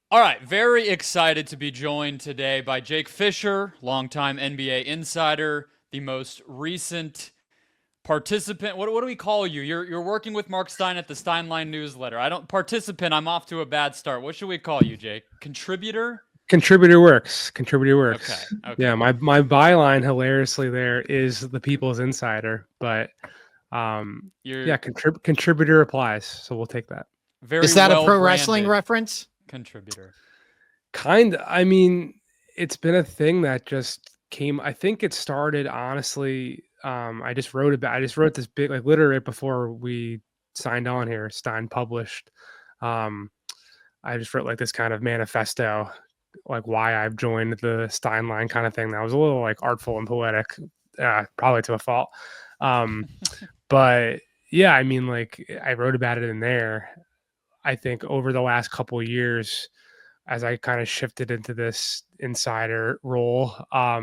All right, very excited to be joined today by Jake Fischer, longtime NBA insider, the most recent participant. What do we call you? You're working with Marc Stein at the Stein Line newsletter. I don't participant. I'm off to a bad start. What should we call you, Jake? Contributor? Contributor works. Contributor Okay, works. Yeah, okay. my byline hilariously there is the People's Insider, but You're yeah, contributor applies, so we'll take that. very Is that a well pro wrestling branded reference? contributor. I mean, it's been a thing that just came. I think it started honestly. I just wrote this big, like literally right before we signed on here. Stein published. Um, I just wrote like this kind of manifesto, like why I've joined the Stein Line kind of thing. That was a little like artful and poetic, probably to a fault. Um, but yeah, I mean, like I wrote about it in there. I think over the last couple of years, as I kind of shifted into this insider role, I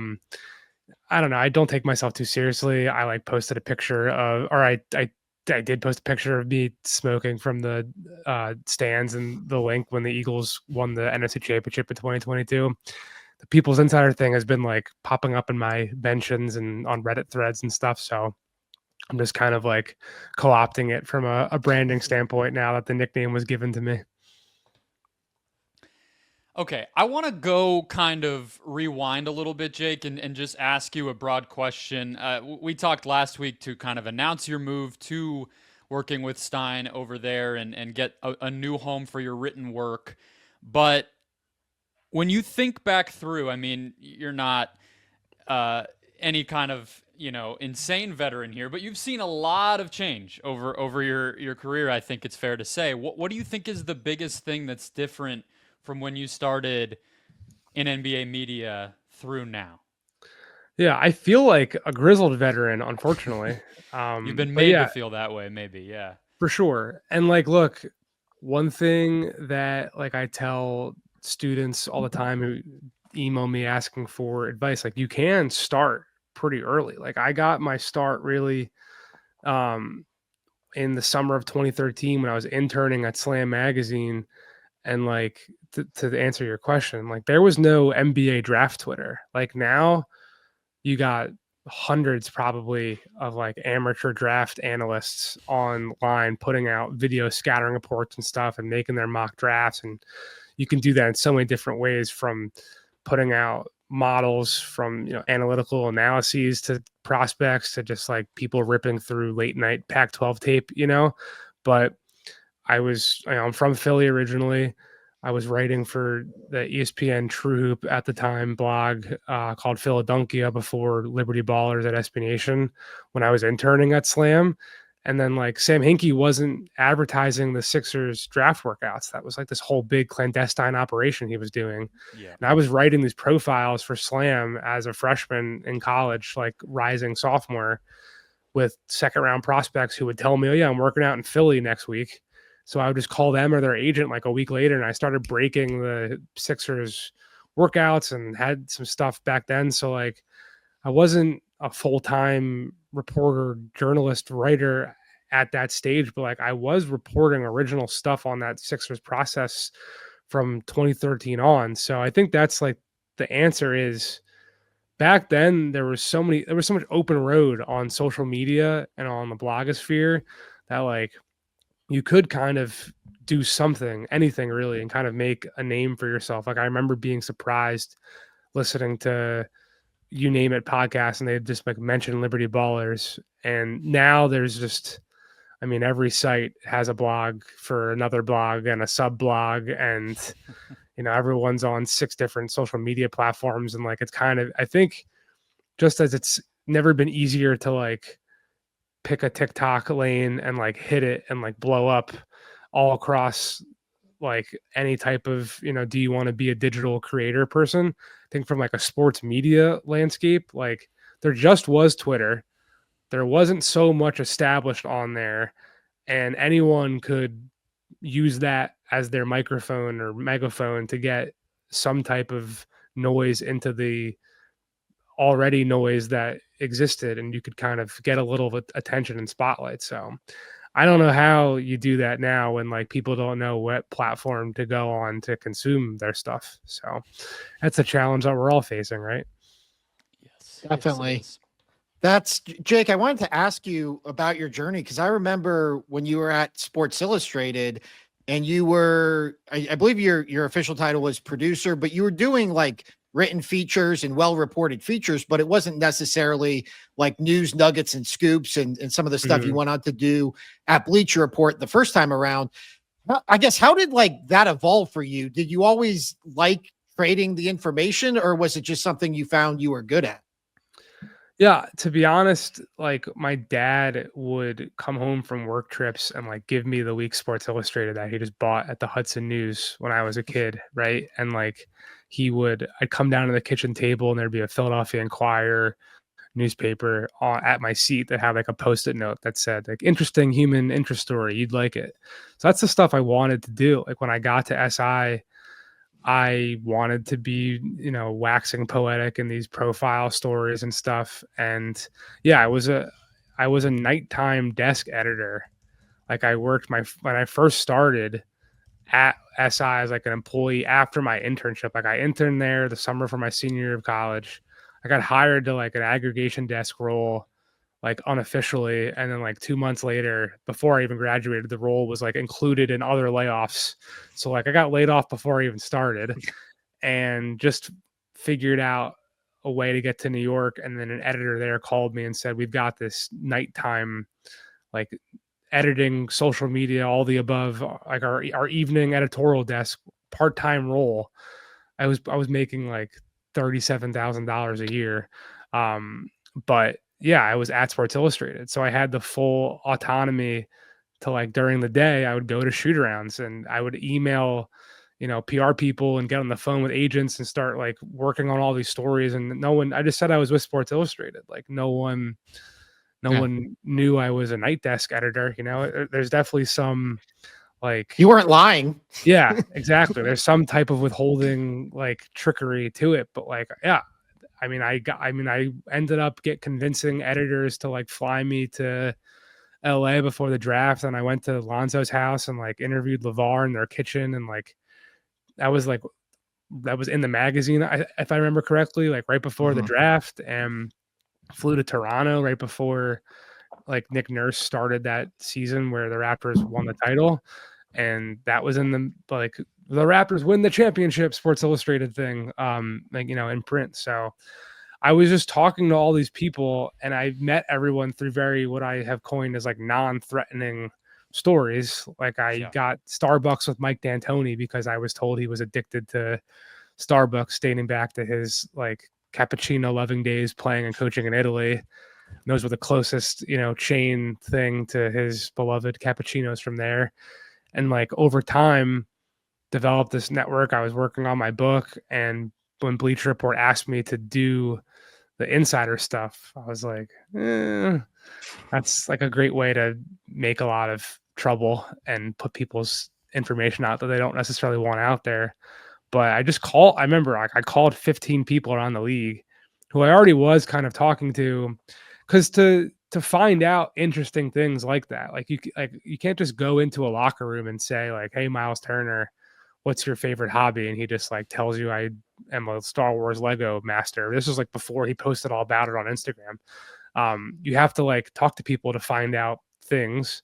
don't know. I don't take myself too seriously. I like posted a picture of, or I did post a picture of me smoking from the stands and the link when the Eagles won the NFC Championship in 2022. The People's Insider thing has been like popping up in my mentions and on Reddit threads and stuff. So I'm just kind of like co-opting it from a branding standpoint now that the nickname was given to me. Okay, I want to go kind of rewind a little bit, Jake, and just ask you a broad question. We talked last week to kind of announce your move to working with Stein over there and get a new home for your written work. But when you think back through, I mean, you're not uh, any kind of insane veteran here, but you've seen a lot of change over your career. I think it's fair to say. What do you think is the biggest thing that's different from when you started in NBA media through now? Yeah, I feel like a grizzled veteran, unfortunately. You've been But made to yeah, feel that way, maybe. Yeah. for sure. And like, look, one thing that like I tell students all the time who email me asking for advice, like you can start pretty early. Like I got my start really um in the summer of 2013 when I was interning at Slam magazine. And like to answer your question, like there was no NBA draft Twitter. Like now you got hundreds probably of like amateur draft analysts online putting out video scattering reports and stuff and making their mock drafts. And you can do that in so many different ways, from putting out models from analytical analyses to prospects to just like people ripping through late night Pac 12 tape. But I'm from Philly originally. I was writing for the ESPN True Hoop at the time blog called Philadelphia before Liberty Ballers at SB Nation when I was interning at Slam. And then like Sam Hinkie wasn't advertising the Sixers draft workouts. That was like this whole big clandestine operation he was doing. Yeah. And I was writing these profiles for Slam as a freshman in college, like rising sophomore, with second round prospects who would tell me, oh yeah, I'm working out in Philly next week. So I would just call them or their agent like a week later, and I started breaking the Sixers workouts and had some stuff back then. So like I wasn't a full-time reporter, journalist, writer at that stage, but like I was reporting original stuff on that Sixers process from 2013 on. So I think that's like the answer is back then there was so much open road on social media and on the blogosphere that like you could kind of do something, anything really, and kind of make a name for yourself. Like I remember being surprised listening to you name it podcasts and they just like mention Liberty Ballers. And now there's just, I mean, every site has a blog for another blog and a sub blog, and everyone's on 6 different social media platforms. And like it's kind of, I think, just as it's never been easier to like pick a TikTok lane and like hit it and like blow up all across like any type of, do you want to be a digital creator person? I think from like a sports media landscape, like there just was Twitter. There wasn't so much established on there, and anyone could use that as their microphone or megaphone to get some type of noise into the already noise that existed, and you could kind of get a little bit attention and spotlight. So I don't know how you do that now when like people don't know what platform to go on to consume their stuff. So that's a challenge that we're all facing, right? Yes, it Definitely. is. That's Jake. I wanted to ask you about your journey because I remember when you were at Sports Illustrated, and you were, I believe your official title was producer, but you were doing like written features and well reported features, but it wasn't necessarily like news nuggets and scoops and some of the stuff you Mhm. went on to do at Bleacher Report the first time around. I guess how did like that evolve for you? Did you always like creating the information, or was it just something you found you were good at? Yeah, to be honest, like my dad would come home from work trips and like give me the week Sports Illustrated that he just bought at the Hudson News when I was a kid, right? And like I'd come down to the kitchen table and there'd be a Philadelphia Inquirer newspaper at my seat that had like a post-it note that said like interesting human interest story, you'd like it. So that's the stuff I wanted to do. Like when I got to I wanted to be, waxing poetic in these profile stories and stuff. And yeah, I was a nighttime desk editor. Like I worked when I first started at SI as like an employee after my internship. Like I interned there the summer for my senior year of college. I got hired to like an aggregation desk role like unofficially, and then like 2 months later, before I even graduated, the role was like included in other layoffs. So like I got laid off before I even started, and just figured out a way to get to New York. And then an editor there called me and said, we've got this nighttime like editing, social media, all the above, like our evening editorial desk part-time role. I was making like $37,000 a year. But yeah, I was at Sports Illustrated. So I had the full autonomy to like during the day, I would go to shoot arounds and I would email, PR people and get on the phone with agents and start like working on all these stories. And I just said I was with Sports Illustrated. Like no Yeah. one knew I was a night desk editor. There's definitely some like, You weren't lying. yeah, exactly. There's some type of withholding like trickery to it, but like, yeah, I ended up convincing editors to like fly me to LA before the draft. And I went to Lonzo's house and like interviewed LeVar in their kitchen. And that was like, that was in the magazine, if I remember correctly, like right before the Mhm. draft, and flew to Toronto right before like Nick Nurse started that season where the Raptors won the title. And that was in the Raptors win the championship Sports Illustrated thing, in print. So I was just talking to all these people, and I met everyone through what I have coined as like non-threatening stories. Like I Yeah. got Starbucks with Mike D'Antoni because I was told he was addicted to Starbucks dating back to his like cappuccino loving days playing and coaching in Italy. And those were the closest, chain thing to his beloved cappuccinos from there. And like over time developed this network. I was working on my book, and when Bleacher Report asked me to do the insider stuff, I was like, that's like a great way to make a lot of trouble and put people's information out that they don't necessarily want out there. But I remember like I called 15 people around the league who I already was kind of talking to, because to find out interesting things like that, like you can't just go into a locker room and say like, hey, Miles Turner, what's your favorite hobby? And he just like tells you I am a Star Wars Lego master. This was like before he posted all about it on Instagram. You have to like talk to people to find out things.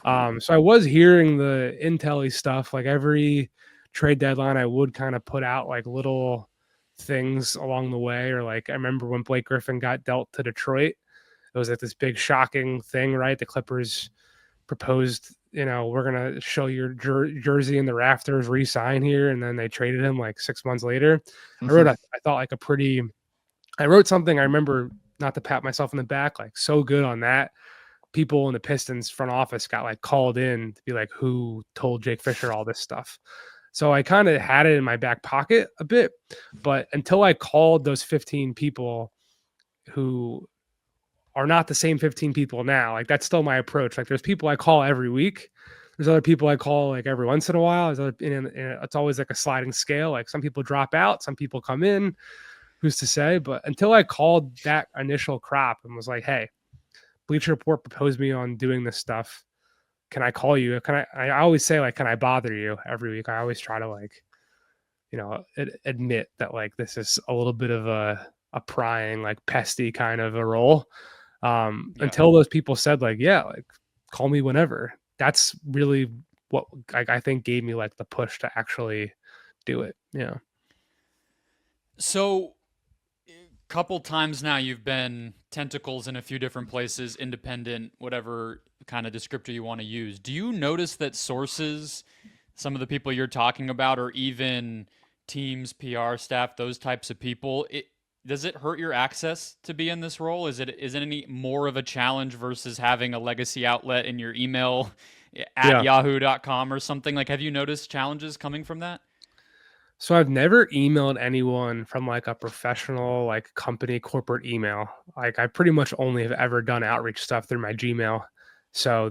So I was hearing the intel-y stuff. Like every trade deadline, I would kind of put out like little things along the way. Or like I remember when Blake Griffin got dealt to Detroit, it was like this big shocking thing, right? The Clippers proposed, we're gonna show your jersey in the rafters, re-sign here, and then they traded him like 6 months later. Mhm. I thought like I wrote something I remember, not to pat myself in the back, like so good on that. People in the Pistons front office got like called in to be like, who told Jake Fischer all this stuff? So I kind of had it in my back pocket a bit, but until I called those 15 people who are not the same 15 people now, like that's still my approach. Like there's people I call every week. There's other people I call like every once in a while. It's always like a sliding scale. Like some people drop out, some people come in, who's to say? But until I called that initial crop and was like, hey, Bleacher Report proposed me on doing this stuff. can I call you? I always say like, can I bother you every week? I always try to like, admit that like, this is a little bit of a prying, like pesty kind of a role. Until those people said like, yeah, like call me whenever. That's really what I think gave me like the push to actually do it. Yeah. So, couple times now you've been tentacles in a few different places, independent, whatever kind of descriptor you want to use. Do you notice that sources, some of the people you're talking about, or even teams, PR staff, those types of people, does it hurt your access to be in this role? Is it any more of a challenge versus having a legacy outlet in your email at yahoo.com or something? Like, have you noticed challenges coming from that? So I've never emailed anyone from like a professional, like company corporate email. Like I pretty much only have ever done outreach stuff through my Gmail. So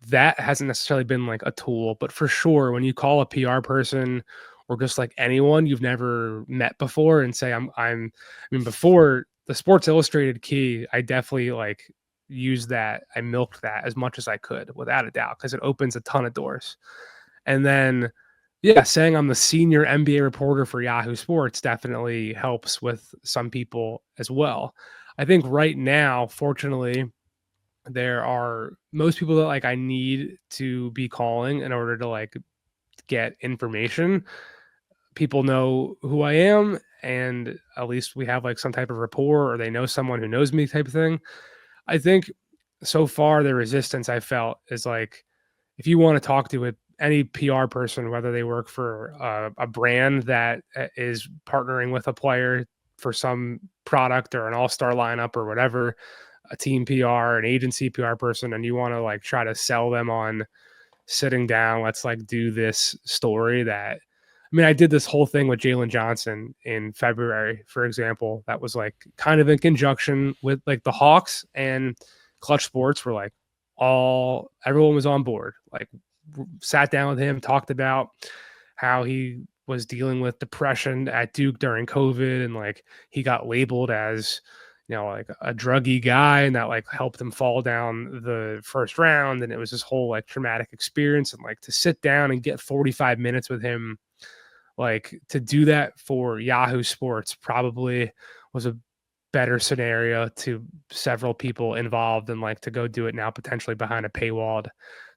that hasn't necessarily been like a tool, but for sure, when you call a PR person or just like anyone you've never met before and say, before the Sports Illustrated key, I definitely like used that. I milked that as much as I could without a doubt, because it opens a ton of doors. And then, yeah, saying I'm the senior NBA reporter for Yahoo Sports definitely helps with some people as well. I think right now, fortunately, there are most people that like I need to be calling in order to like get information. People know who I am, and at least we have like some type of rapport, or they know someone who knows me type of thing. I think so far the resistance I felt is like, if you want to talk to any PR person, whether they work for a brand that is partnering with a player for some product or an all-star lineup or whatever, a team PR, an agency PR person, and you want to like try to sell them on sitting down, let's like do this story that, I did this whole thing with Jalen Johnson in February, for example, that was like kind of in conjunction with like the Hawks, and Clutch Sports were like everyone was on board, like sat down with him, talked about how he was dealing with depression at Duke during COVID, and like he got labeled as, like a druggy guy, and that like helped him fall down the first round. And it was this whole like traumatic experience. And like to sit down and get 45 minutes with him, like to do that for Yahoo Sports probably was a better scenario to several people involved than like to go do it now potentially behind a paywalled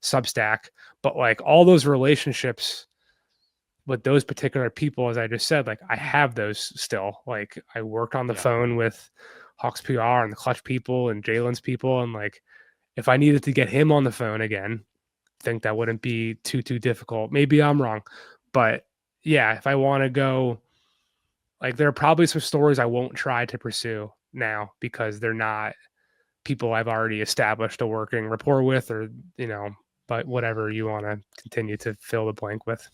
Substack. But like all those relationships with those particular people, as I just said, like I have those still. Like I worked on the phone with Hawks PR and the Clutch people and Jalen's people, and like if I needed to get him on the phone again, I think that wouldn't be too difficult. Maybe I'm wrong, but yeah, if I want to go, like there are probably some stories I won't try to pursue now because they're not people I've already established a working rapport with, or but whatever you want to continue to fill the blank with.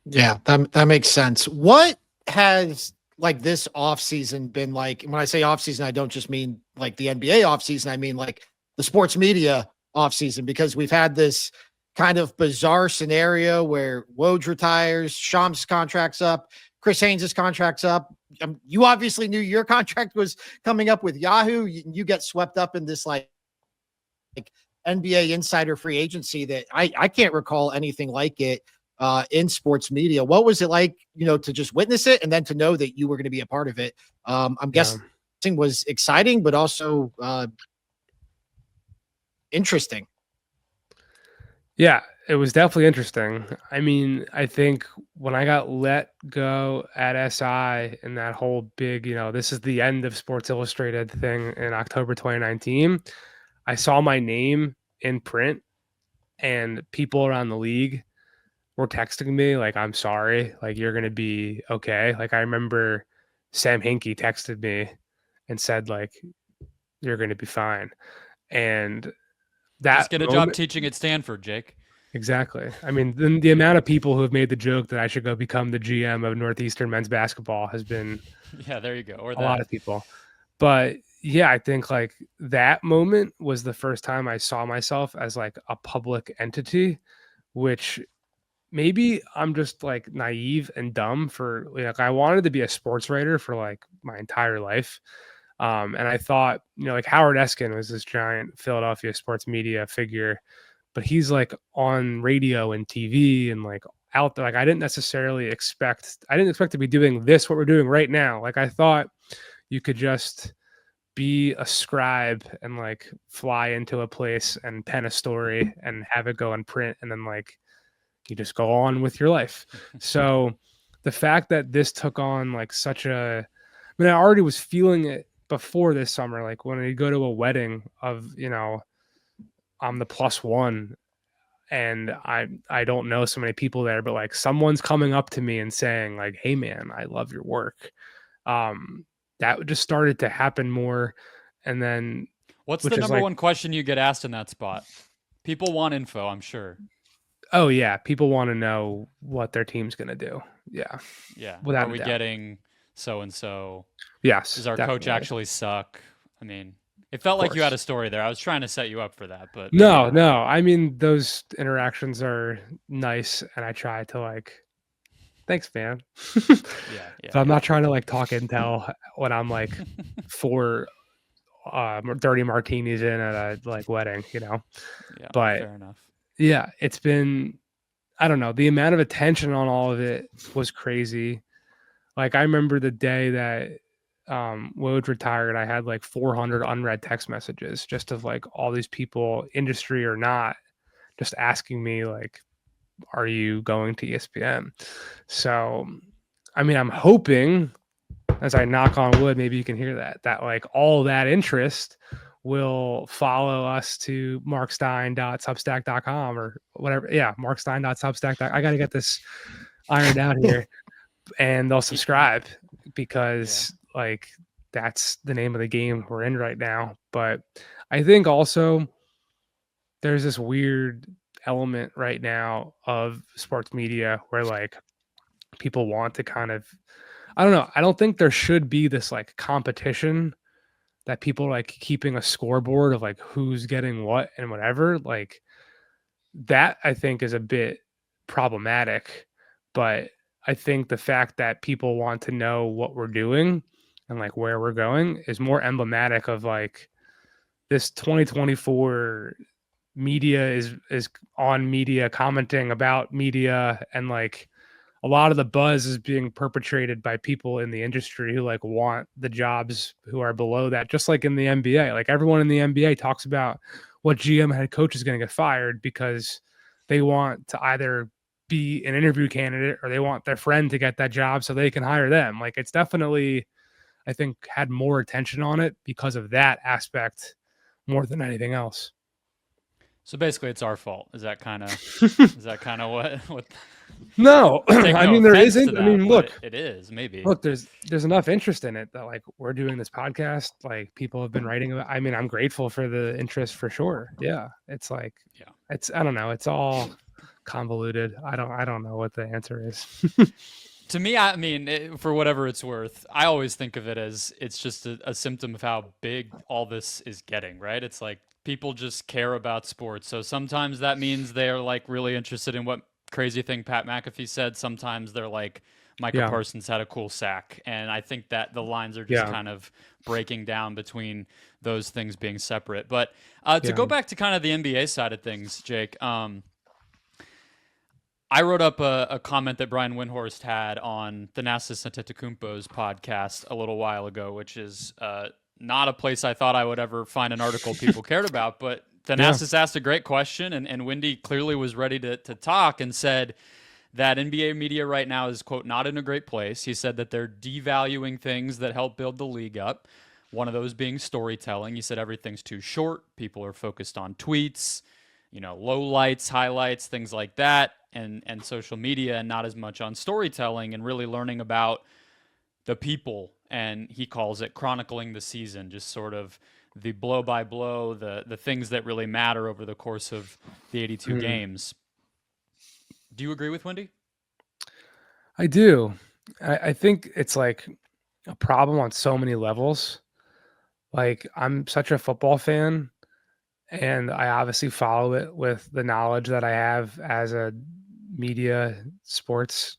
Yeah, that makes sense. What has like this off season been like? When I say off season, I don't just mean like the NBA off season. I mean like the sports media off season, because we've had this kind of bizarre scenario where Woj retires, Shams' contract's up, Chris Haynes' contract's up. You obviously knew your contract was coming up with Yahoo. You get swept up in this like NBA insider free agency that I can't recall anything like it in sports media. What was it like, to just witness it and then to know that you were going to be a part of it? I'm guessing was exciting, but also interesting. Yeah, it was definitely interesting. I think when I got let go at SI and that whole big, this is the end of Sports Illustrated thing in October 2019, I saw my name in print and people around the league were texting me like, I'm sorry, like you're going to be okay. Like I remember Sam Hinkie texted me and said like, you're going to be fine. And that just get a job teaching at Stanford, Jake. Exactly. The amount of people who have made the joke that I should go become the GM of Northeastern men's basketball has been yeah, there you go. Or a lot of people. But yeah, I think like that moment was the first time I saw myself as like a public entity, which maybe I'm just like naive and dumb for like, I wanted to be a sports writer for like my entire life. And I thought, like Howard Eskin was this giant Philadelphia sports media figure but he's like on radio and TV and like out there. Like I didn't expect to be doing this, what we're doing right now. Like I thought you could just be a scribe and like fly into a place and pen a story and have it go in print, and then like you just go on with your life. So the fact that this took on like I already was feeling it before this summer, like when you go to a wedding of, I'm the plus one and I don't know so many people there, but like someone's coming up to me and saying like, hey man, I love your work. That just started to happen more. And then what's the number one question you get asked in that spot? People want info, I'm sure. Oh yeah. People want to know what their team's going to do. Yeah. Yeah. Without Are we getting so-and-so? Yes. Does our coach actually suck? I mean, it felt like you had a story there. I was trying to set you up for that, but no. I mean, those interactions are nice. And I try to like, thanks, man. Yeah. So I'm not trying to like talk intel when I'm like 4 dirty martinis in at a like wedding, Yeah, but fair enough. Yeah, it's been, I don't know, the amount of attention on all of it was crazy. Like I remember the day that Woj retired, I had like 400 unread text messages just of like all these people, industry or not, just asking me like, are you going to ESPN? So, I mean, I'm hoping, as I knock on wood, maybe you can hear that like all that interest will follow us to markstein.substack.com or whatever. Yeah, markstein.substack. I got to get this ironed out here. And they'll subscribe because like that's the name of the game we're in right now. But I think also there's this weird element right now of sports media where like people want to kind of, I don't know, I don't think there should be this like competition that people are like keeping a scoreboard of like who's getting what and whatever. Like that I think is a bit problematic, but I think the fact that people want to know what we're doing and like where we're going is more emblematic of like this 2024 media is on media, commenting about media, and like a lot of the buzz is being perpetrated by people in the industry who like want the jobs who are below that. Just like in the NBA, like everyone in the NBA talks about what GM head coach is going to get fired because they want to either be an interview candidate or they want their friend to get that job so they can hire them. Like it's definitely, I think, had more attention on it because of that aspect more than anything else. So basically it's our fault. Is that kind of what No, I mean, there isn't. That, I mean, look, it is maybe. Look, there's enough interest in it that like we're doing this podcast. Like people have been writing about. I mean, I'm grateful for the interest for sure. Yeah, it's like, it's, I don't know. It's all convoluted. I don't know what the answer is. To me, I mean, for whatever it's worth, I always think of it as it's just a symptom of how big all this is getting, right? It's like people just care about sports. So sometimes that means they're like really interested in what crazy thing Pat McAfee said. Sometimes they're like, Micah Parsons had a cool sack. And I think that the lines are just kind of breaking down between those things being separate. But to go back to kind of the NBA side of things, Jake, I wrote up a comment that Brian Windhorst had on Thanasis Antetokounmpo's podcast a little while ago, which is not a place I thought I would ever find an article people cared about. But Thanasis asked a great question, and Windy clearly was ready to talk and said that NBA media right now is, quote, not in a great place. He said that they're devaluing things that help build the league up, one of those being storytelling. He said everything's too short. People are focused on tweets, low lights, highlights, things like that. And social media, and not as much on storytelling and really learning about the people. And he calls it chronicling the season, just sort of the blow by blow, the things that really matter over the course of the 82 games. Do you agree with Wendy? I do. I think it's like a problem on so many levels. Like I'm such a football fan, and I obviously follow it with the knowledge that I have as a media sports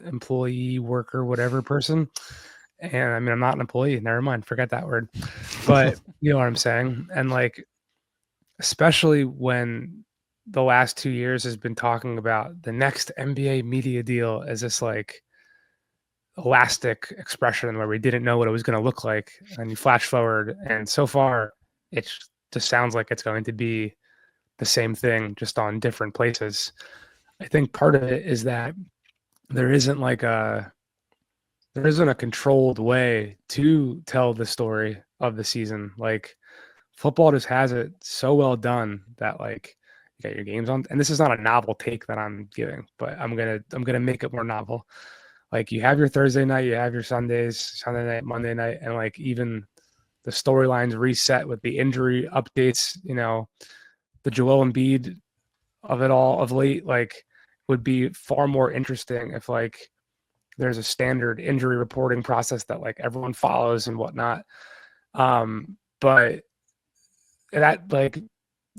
employee, worker, whatever person. And I mean, I'm not an employee, never mind, forget that word, but you know what I'm saying? And like, especially when the last 2 years has been talking about the next NBA media deal as this like elastic expression where we didn't know what it was going to look like. And you flash forward, and so far, it just sounds like it's going to be the same thing, just on different places. I think part of it is that there isn't a controlled way to tell the story of the season. Like football just has it so well done that like you got your games on, and this is not a novel take that I'm giving, but I'm gonna make it more novel. Like you have your Thursday night, you have your Sundays, Sunday night, Monday night, and like even the storylines reset with the injury updates, the Joel Embiid of it all of late, like would be far more interesting if like there's a standard injury reporting process that like everyone follows and whatnot. But that like,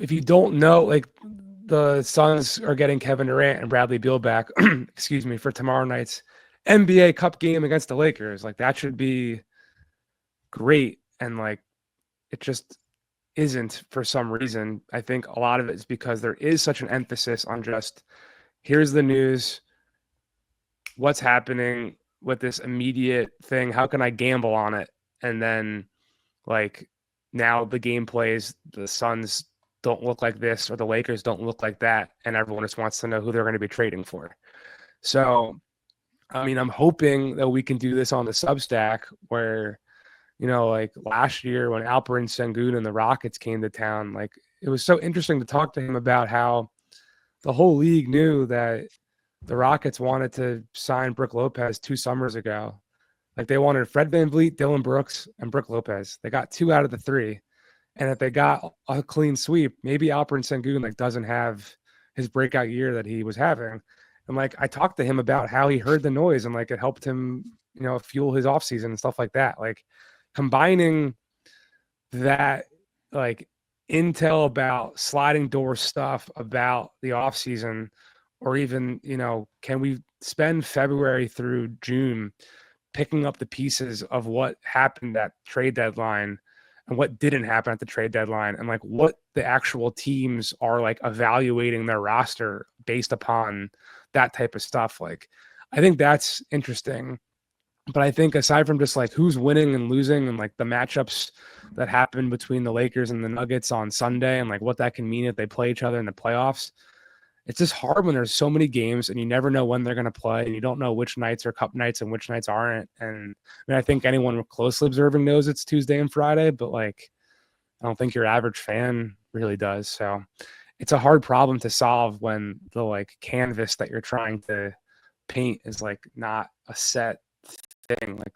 if you don't know, like the Suns are getting Kevin Durant and Bradley Beal back, excuse me, for tomorrow night's NBA Cup game against the Lakers, like that should be great. And like, it just isn't for some reason. I think a lot of it is because there is such an emphasis on just here's the news, what's happening with this immediate thing, how can I gamble on it? And then like now the game plays, the Suns don't look like this or the Lakers don't look like that, and everyone just wants to know who they're going to be trading for. So I mean, I'm hoping that we can do this on the Substack where, like last year when Alperen Sengun and the Rockets came to town, like it was so interesting to talk to him about how the whole league knew that the Rockets wanted to sign Brook Lopez 2 summers ago. Like they wanted Fred VanVleet, Dylan Brooks, and Brook Lopez. They got 2 out of the 3. And if they got a clean sweep, maybe Alperen Sengun like doesn't have his breakout year that he was having. And like I talked to him about how he heard the noise and like it helped him, fuel his offseason and stuff like that. Like combining that like intel about sliding door stuff about the offseason, or even, can we spend February through June picking up the pieces of what happened at trade deadline and what didn't happen at the trade deadline, and like what the actual teams are like evaluating their roster based upon that type of stuff. Like, I think that's interesting. But I think aside from just like who's winning and losing and like the matchups that happen between the Lakers and the Nuggets on Sunday and like what that can mean if they play each other in the playoffs, it's just hard when there's so many games and you never know when they're going to play and you don't know which nights are cup nights and which nights aren't. And I mean, I think anyone closely observing knows it's Tuesday and Friday, but like, I don't think your average fan really does. So it's a hard problem to solve when the like canvas that you're trying to paint is like not a set thing. Like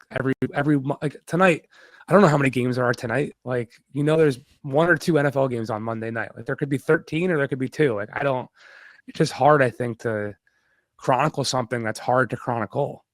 every like tonight, I don't know how many games there are tonight. Like, there's 1 or 2 NFL games on Monday night. Like there could be 13 or there could be 2. Like it's just hard, I think, to chronicle something that's hard to chronicle.